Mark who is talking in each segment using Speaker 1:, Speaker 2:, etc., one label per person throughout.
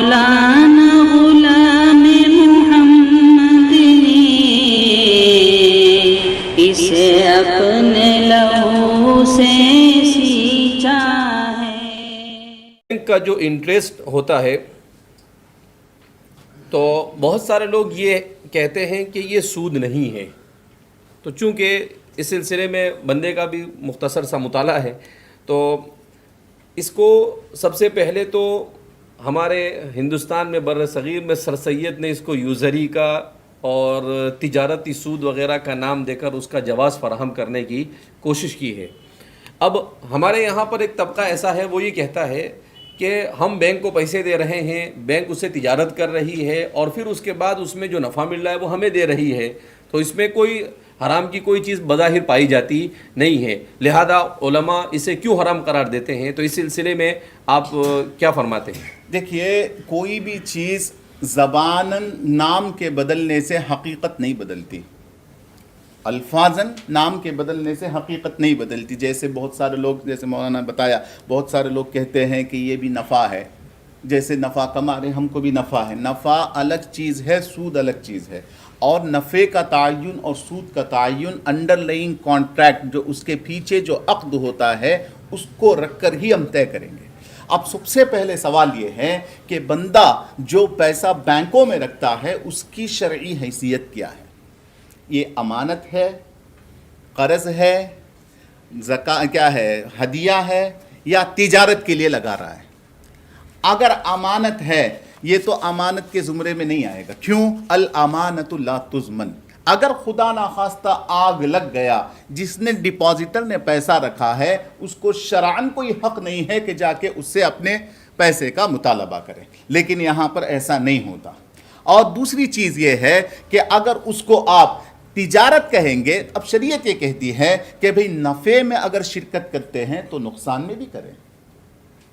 Speaker 1: مولانا غلام محمد نے اسے اپنے لہو سے سینچا ہے۔
Speaker 2: بینک کا جو انٹرسٹ ہوتا ہے تو بہت سارے لوگ یہ کہتے ہیں کہ یہ سود نہیں ہے، تو چونکہ اس سلسلے میں بندے کا بھی مختصر سا مطالعہ ہے، تو اس کو سب سے پہلے تو ہمارے ہندوستان میں بر صغیر میں سر سید نے اس کو یوزری کا اور تجارتی سود وغیرہ کا نام دے کر اس کا جواز فراہم کرنے کی کوشش کی ہے۔ اب ہمارے یہاں پر ایک طبقہ ایسا ہے، وہ یہ کہتا ہے کہ ہم بینک کو پیسے دے رہے ہیں، بینک اس سے تجارت کر رہی ہے اور پھر اس کے بعد اس میں جو نفع مل رہا ہے وہ ہمیں دے رہی ہے، تو اس میں کوئی حرام کی کوئی چیز بظاہر پائی جاتی نہیں ہے، لہذا علماء اسے کیوں حرام قرار دیتے ہیں؟ تو اس سلسلے میں آپ کیا فرماتے ہیں؟
Speaker 3: دیکھیے، کوئی بھی چیز زباناً نام کے بدلنے سے حقیقت نہیں بدلتی، الفاظاً نام کے بدلنے سے حقیقت نہیں بدلتی۔ جیسے بہت سارے لوگ، جیسے مولانا نے بتایا، بہت سارے لوگ کہتے ہیں کہ یہ بھی نفع ہے، جیسے نفع کما رہے ہم کو بھی نفع ہے۔ نفع الگ چیز ہے، سود الگ چیز ہے، اور نفع کا تعین اور سود کا تعین انڈر لائنگ کانٹریکٹ، جو اس کے پیچھے جو عقد ہوتا ہے اس کو رکھ کر ہی ہم طے کریں گے۔ اب سب سے پہلے سوال یہ ہے کہ بندہ جو پیسہ بینکوں میں رکھتا ہے اس کی شرعی حیثیت کیا ہے؟ یہ امانت ہے، قرض ہے، کیا ہے، ہدیہ ہے، یا تجارت کے لیے لگا رہا ہے؟ اگر امانت ہے یہ تو امانت کے زمرے میں نہیں آئے گا۔ کیوں؟ الامانۃ لا تضمن۔ اگر خدا نخواستہ آگ لگ گیا، جس نے ڈپازیٹر نے پیسہ رکھا ہے اس کو شرعاً کوئی حق نہیں ہے کہ جا کے اس سے اپنے پیسے کا مطالبہ کرے، لیکن یہاں پر ایسا نہیں ہوتا۔ اور دوسری چیز یہ ہے کہ اگر اس کو آپ تجارت کہیں گے، اب شریعت یہ کہتی ہے کہ بھئی نفع میں اگر شرکت کرتے ہیں تو نقصان میں بھی کریں،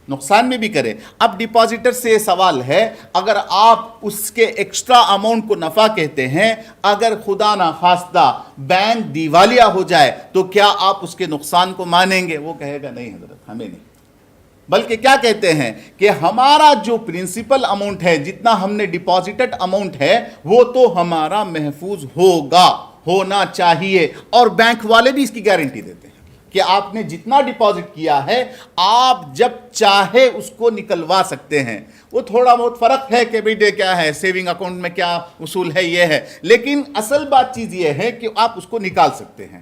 Speaker 3: نقصان میں بھی کریں۔ اب ڈپازیٹر سے یہ سوال ہے، اگر آپ اس کے ایکسٹرا اماؤنٹ کو نفع کہتے ہیں، اگر خدا نخواستہ بینک دیوالیہ ہو جائے تو کیا آپ اس کے نقصان کو مانیں گے؟ وہ کہے گا نہیں حضرت، ہمیں نہیں، بلکہ کیا کہتے ہیں کہ ہمارا جو پرنسپل اماؤنٹ ہے، جتنا ہم نے ڈپازیٹڈ اماؤنٹ ہے، وہ تو ہمارا محفوظ ہوگا، ہونا چاہیے، اور بینک والے بھی اس کی گارنٹی دیتے ہیں کہ آپ نے جتنا ڈپازٹ کیا ہے آپ جب چاہے اس کو نکلوا سکتے ہیں۔ وہ تھوڑا بہت فرق ہے کہ بھئی کیا ہے، سیونگ اکاؤنٹ میں کیا اصول ہے، یہ ہے، لیکن اصل بات چیز یہ ہے کہ آپ اس کو نکال سکتے ہیں۔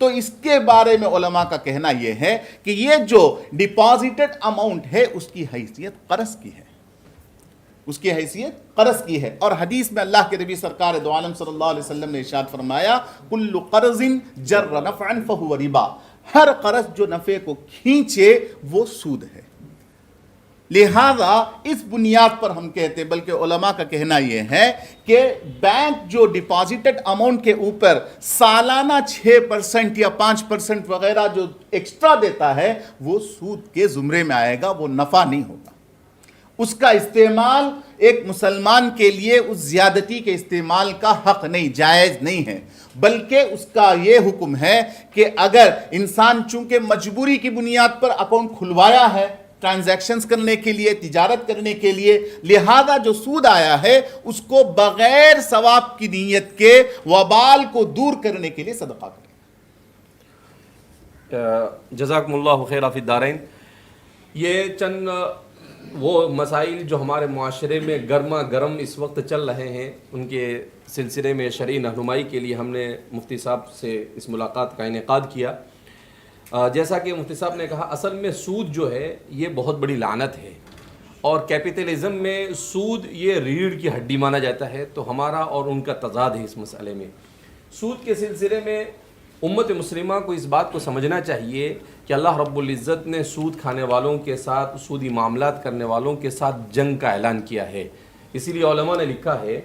Speaker 3: تو اس کے بارے میں علماء کا کہنا یہ ہے کہ یہ جو ڈپازیٹڈ اماؤنٹ ہے اس کی حیثیت قرض کی ہے، اس کی حیثیت قرض کی ہے۔ اور حدیث میں اللہ کے نبی سرکار دو عالم صلی اللہ علیہ وسلم نے ارشاد فرمایا، کل قرض جر نفعا فہو ربا، ہر قرض جو نفع کو کھینچے وہ سود ہے۔ لہذا اس بنیاد پر ہم کہتے ہیں، بلکہ علماء کا کہنا یہ ہے کہ بینک جو ڈپازیٹڈ اماؤنٹ کے اوپر سالانہ 6% یا 5% وغیرہ جو ایکسٹرا دیتا ہے وہ سود کے زمرے میں آئے گا، وہ نفع نہیں ہوگا۔ اس کا استعمال ایک مسلمان کے لیے اس زیادتی کے استعمال کا حق نہیں، جائز نہیں ہے، بلکہ اس کا یہ حکم ہے کہ اگر انسان چونکہ مجبوری کی بنیاد پر اکاؤنٹ کھلوایا ہے ٹرانزیکشنز کرنے کے لیے، تجارت کرنے کے لیے، لہذا جو سود آیا ہے اس کو بغیر ثواب کی نیت کے وبال کو دور کرنے کے لیے صدقہ کریں۔
Speaker 2: جزاکم اللہ خیر فی الدارین۔ یہ چند وہ مسائل جو ہمارے معاشرے میں گرما گرم اس وقت چل رہے ہیں، ان کے سلسلے میں شرعی رہنمائی کے لیے ہم نے مفتی صاحب سے اس ملاقات کا انعقاد کیا۔ جیسا کہ مفتی صاحب نے کہا، اصل میں سود جو ہے یہ بہت بڑی لعنت ہے، اور کیپٹلزم میں سود یہ ریڑھ کی ہڈی مانا جاتا ہے، تو ہمارا اور ان کا تضاد ہے اس مسئلے میں۔ سود کے سلسلے میں امت مسلمہ کو اس بات کو سمجھنا چاہیے کہ اللہ رب العزت نے سود کھانے والوں کے ساتھ، سودی معاملات کرنے والوں کے ساتھ جنگ کا اعلان کیا ہے۔ اسی لیے علماء نے لکھا ہے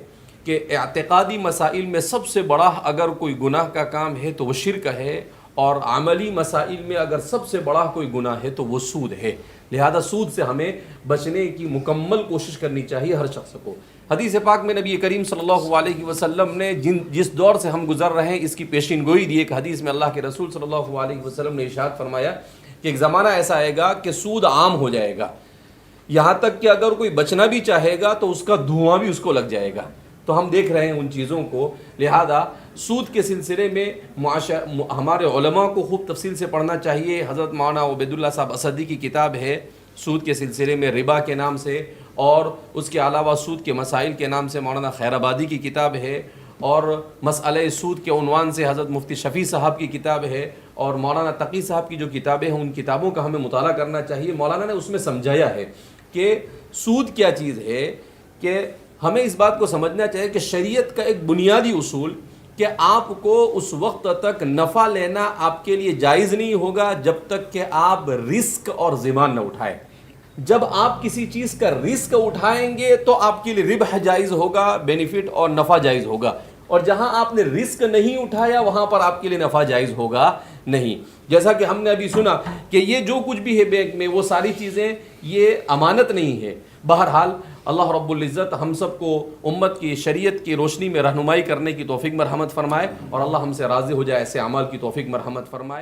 Speaker 2: کہ اعتقادی مسائل میں سب سے بڑا اگر کوئی گناہ کا کام ہے تو وہ شرک ہے، اور عملی مسائل میں اگر سب سے بڑا کوئی گناہ ہے تو وہ سود ہے۔ لہذا سود سے ہمیں بچنے کی مکمل کوشش کرنی چاہیے ہر شخص کو۔ حدیث پاک میں نبی کریم صلی اللہ علیہ وسلم نے جس دور سے ہم گزر رہے ہیں اس کی پیشین گوئی دی۔ ایک حدیث میں اللہ کے رسول صلی اللہ علیہ وسلم نے ارشاد فرمایا کہ ایک زمانہ ایسا آئے گا کہ سود عام ہو جائے گا، یہاں تک کہ اگر کوئی بچنا بھی چاہے گا تو اس کا دھواں بھی اس کو لگ جائے گا. تو ہم دیکھ رہے ہیں ان چیزوں کو. لہذا سود کے سلسلے میں ہمارے علماء کو خوب تفصیل سے پڑھنا چاہیے. حضرت مولانا عبید اللہ صاحب اسدی کی کتاب ہے سود کے سلسلے میں ربا کے نام سے, اور اس کے علاوہ سود کے مسائل کے نام سے مولانا خیر آبادی کی کتاب ہے, اور مسئلہ سود کے عنوان سے حضرت مفتی شفیع صاحب کی کتاب ہے, اور مولانا تقی صاحب کی جو کتابیں ہیں ان کتابوں کا ہمیں مطالعہ کرنا چاہیے. مولانا نے اس میں سمجھایا ہے کہ سود کیا چیز ہے, کہ ہمیں اس بات کو سمجھنا چاہیے کہ شریعت کا ایک بنیادی اصول کہ آپ کو اس وقت تک نفع لینا آپ کے لیے جائز نہیں ہوگا جب تک کہ آپ رسک اور ضمان نہ اٹھائیں. جب آپ کسی چیز کا رسک اٹھائیں گے تو آپ کے لیے ربح جائز ہوگا, بینیفٹ اور نفع جائز ہوگا, اور جہاں آپ نے رسک نہیں اٹھایا وہاں پر آپ کے لیے نفع جائز ہوگا نہیں. جیسا کہ ہم نے ابھی سنا کہ یہ جو کچھ بھی ہے بینک میں وہ ساری چیزیں یہ امانت نہیں ہے. بہرحال اللہ رب العزت ہم سب کو امت کی شریعت کی روشنی میں رہنمائی کرنے کی توفیق مرحمت فرمائے, اور اللہ ہم سے راضی ہو جائے ایسے اعمال کی توفیق مرحمت فرمائے.